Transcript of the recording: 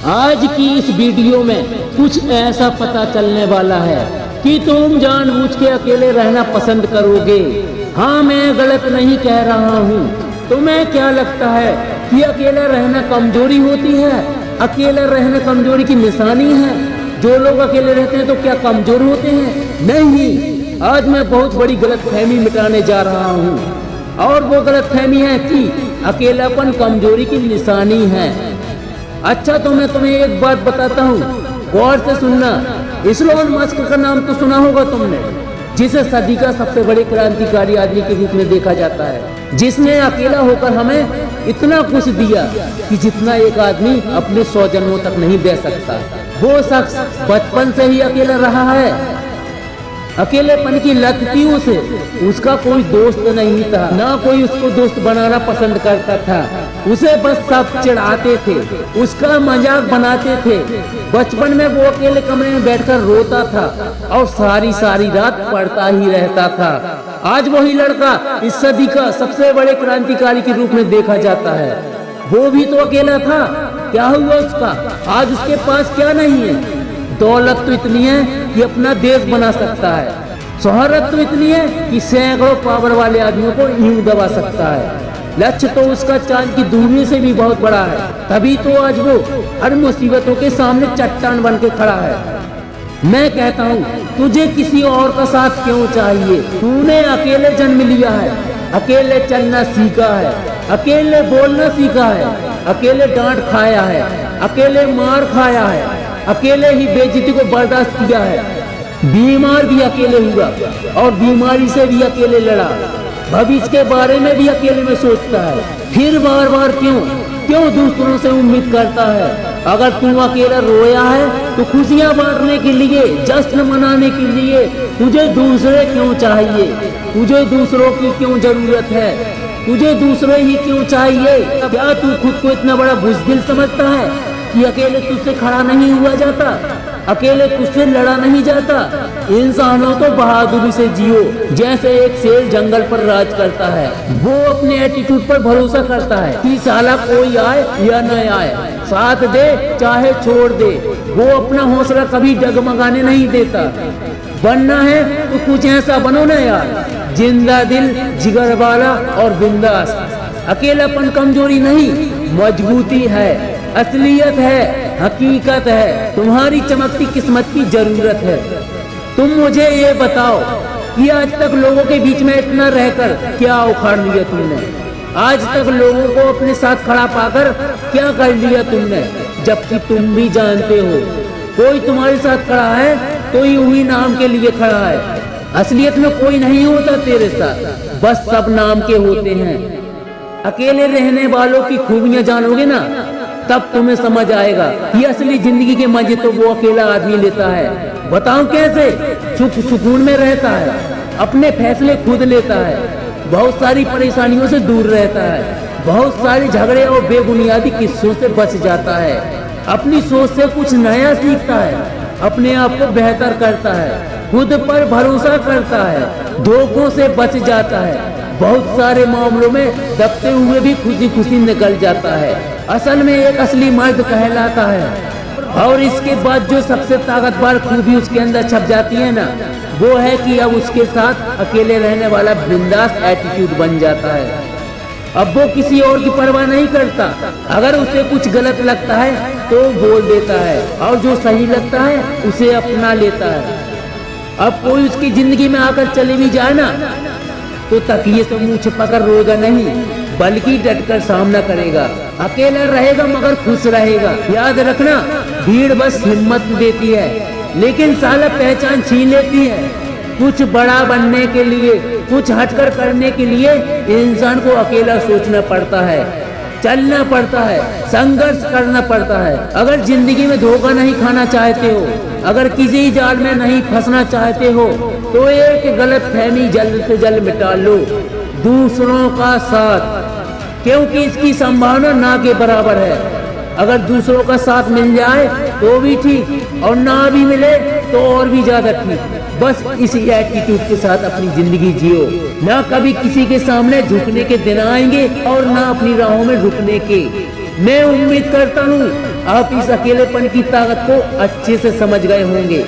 आज की इस वीडियो में कुछ ऐसा पता चलने वाला है कि तुम जानबूझ के अकेले रहना पसंद करोगे। हाँ, मैं गलत नहीं कह रहा हूँ। तुम्हें क्या लगता है कि अकेला रहना कमजोरी होती है? अकेला रहना कमजोरी की निशानी है? जो लोग अकेले रहते हैं तो क्या कमजोर होते हैं? नहीं। आज मैं बहुत बड़ी गलतफहमी मिटाने जा रहा हूँ, और वो गलतफहमी है कि अकेलापन कमजोरी की निशानी है। अच्छा, तो मैं तुम्हें एक बात बताता हूँ, गौर से सुनना। इलोन मस्क का नाम तो सुना होगा तुमने, जिसे सदी का सबसे बड़े क्रांतिकारी आदमी के रूप में देखा जाता है, जिसने अकेला होकर हमें इतना कुछ दिया कि जितना एक आदमी अपने 100 जन्मों तक नहीं दे सकता। वो शख्स बचपन से ही अकेला रहा है। अकेलेपन की लत थी उसे। उसका कोई दोस्त नहीं था, ना कोई उसको दोस्त बनाना पसंद करता था। उसे बस सब चिढ़ाते थे, उसका मजाक बनाते थे। बचपन में वो अकेले कमरे में बैठकर रोता था और सारी सारी रात पढ़ता ही रहता था। आज वही लड़का इस सदी का सबसे बड़े क्रांतिकारी के रूप में देखा जाता है। वो भी तो अकेला था। क्या हुआ उसका? आज उसके पास क्या नहीं है? दौलत तो इतनी है कि अपना देश बना सकता है। शोहरत तो इतनी है कि सैकड़ों पावर वाले आदमियों को यूं दबा सकता है। लक्ष्य तो उसका चांद की दूरी से भी बहुत बड़ा है। तभी तो आज वो हर मुसीबतों के सामने चट्टान बन के खड़ा है। मैं कहता हूँ, तुझे किसी और का साथ क्यों चाहिए? तूने अकेले जन्म लिया है, अकेले चलना सीखा है, अकेले बोलना सीखा है, अकेले डांट खाया है, अकेले मार खाया है, अकेले ही बेइज्जती को बर्दाश्त किया है। बीमार भी अकेले हुआ और बीमारी से भी अकेले लड़ा। भविष्य के बारे में भी अकेले में सोचता है। फिर बार बार क्यों दूसरों से उम्मीद करता है? अगर तू अकेला रोया है तो खुशियां बांटने के लिए, जश्न मनाने के लिए तुझे दूसरे क्यों चाहिए? तुझे दूसरों की क्यों जरूरत है? तुझे दूसरे ही क्यों चाहिए? क्या तू खुद को इतना बड़ा बुज़दिल समझता है कि अकेले तुझसे खड़ा नहीं हुआ जाता, अकेले तुझसे लड़ा नहीं जाता? इंसानों तो बहादुरी से जियो, जैसे एक शेर जंगल पर राज करता है। वो अपने एटीट्यूड पर भरोसा करता है कि साला कोई आए या न आए, साथ दे चाहे छोड़ दे। वो अपना हौसला कभी डगमगाने नहीं देता। बनना है तो कुछ ऐसा बनो ना यार, जिंदा दिल, जिगर वाला और बिंदास। अकेलापन कमजोरी नहीं, मजबूती है, असलियत है, हकीकत है। तुम्हारी चमकती किस्मत की जरूरत है। तुम मुझे ये बताओ कि आज तक लोगों के बीच में इतना रहकर क्या उखाड़ लिया तुमने? आज तक लोगों को अपने साथ खड़ा पाकर क्या कर लिया तुमने? जबकि तुम भी जानते हो, कोई तुम्हारे साथ खड़ा है तो यूं ही नाम के लिए खड़ा है। असलियत में कोई नहीं होता तेरे साथ, बस सब नाम के होते हैं। अकेले रहने वालों की खूबियां जानोगे ना, तब तुम्हें समझ आएगा कि असली जिंदगी के मजे तो वो अकेला आदमी लेता है। बताऊं कैसे? सुकून में रहता है, अपने फैसले खुद लेता है, बहुत सारी परेशानियों से दूर रहता है, बहुत सारे झगड़े और बेबुनियादी किस्सों से बच जाता है, अपनी सोच से कुछ नया सीखता है, अपने आप को बेहतर करता है, खुद पर भरोसा करता है, धोखों से बच जाता है, बहुत सारे मामलों में दबते हुए भी खुशी खुशी निकल जाता है। असल में एक असली मर्द कहलाता है। और इसके बाद जो सबसे ताकतवर खूबी उसके अंदर छप जाती है ना, वो है कि अब उसके साथ अकेले रहने वाला बिंदास एटीट्यूड बन जाता है। अब वो किसी और की परवाह नहीं करता। अगर उसे कुछ गलत लगता है तो बोल देता है, और जो सही लगता है उसे अपना लेता है। अब कोई उसकी जिंदगी में आकर चले भी जाए ना, तो तकिए से मुंह छिपाकर रोएगा नहीं, बल्कि डटकर सामना करेगा। अकेला रहेगा मगर खुश रहेगा। याद रखना, भीड़ बस हिम्मत देती है, लेकिन साला पहचान छीन लेती है। कुछ बड़ा बनने के लिए, कुछ हटकर करने के लिए इंसान को अकेला सोचना पड़ता है, चलना पड़ता है, संघर्ष करना पड़ता है। अगर जिंदगी में धोखा नहीं खाना चाहते हो, अगर किसी जाल में नहीं फंसना चाहते हो, तो एक गलतफहमी जल्द से जल्द मिटा लो, दूसरों का साथ, क्योंकि इसकी संभावना ना के बराबर है। अगर दूसरों का साथ मिल जाए तो भी ठीक, और ना भी मिले तो और भी ज्यादा ठीक। बस इसी एटीट्यूड के साथ अपनी जिंदगी जियो। ना कभी किसी के सामने झुकने के दिन आएंगे और ना अपनी राहों में रुकने के। मैं उम्मीद करता हूँ आप इस अकेलेपन की ताकत को अच्छे से समझ गए होंगे।